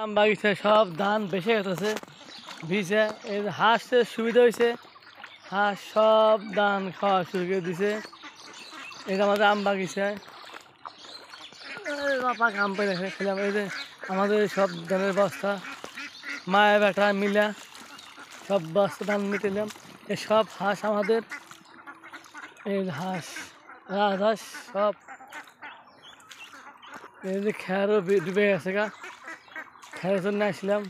আম বাগিচায় সব ধান বেসে গেছে ভিজে। এই হাঁসের সুবিধা হয়েছে, হাঁস সব ধান খাওয়া শুরু করে দিছে। এই যে আমাদের আম বাগিচায় পাকা আম পেয়ে রেখে খেলাম। এই যে আমাদের সব ধানের বস্তা মায়ের বেটা মিলা সব বস্তা ধান মিটালাম। এই সব হাঁস আমাদের, এই হাঁস রাজহাঁস সব এই যে খেয়ারও ডুবে গেছে গা, খেয়ার জন্য আসলাম।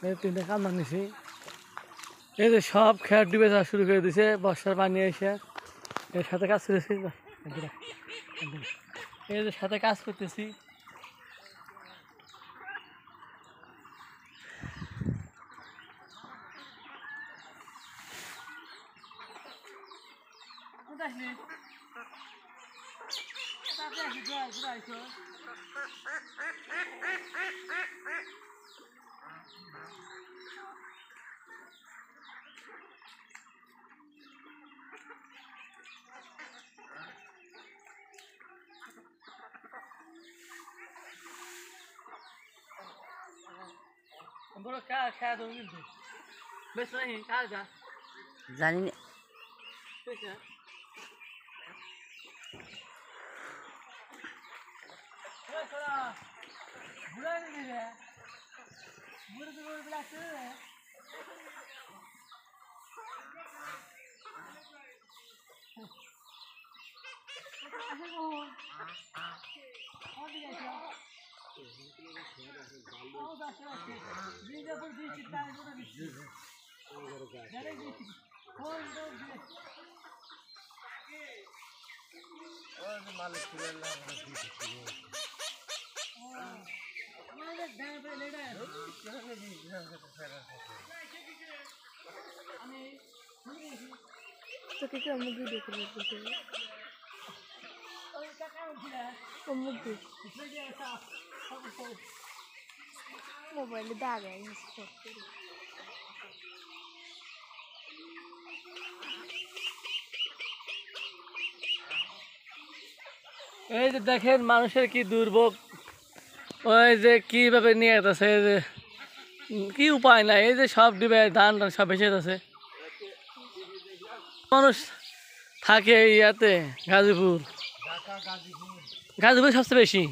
এই তিনটা কান্না নিছি। এই যে সব খেয়ার ডুবে যাওয়া শুরু করে দিছে বর্ষার পানি এসে। এর সাথে কাজ করতেছি, এই যে সাথে কাজ করতেছি। জানি না। মোবাইলে দাগাই এই যে দেখেন মানুষের কি দুর্ভোগ, ওই যে কিভাবে নিয়ে যেতেছে, এই যে কি উপায় নাই। এই যে সব ডিবে ধান টান সব ভেসে যাচ্ছে। মানুষ থাকে ইয়াতে গাজীপুর, গাজীপুর সবচেয়ে বেশি।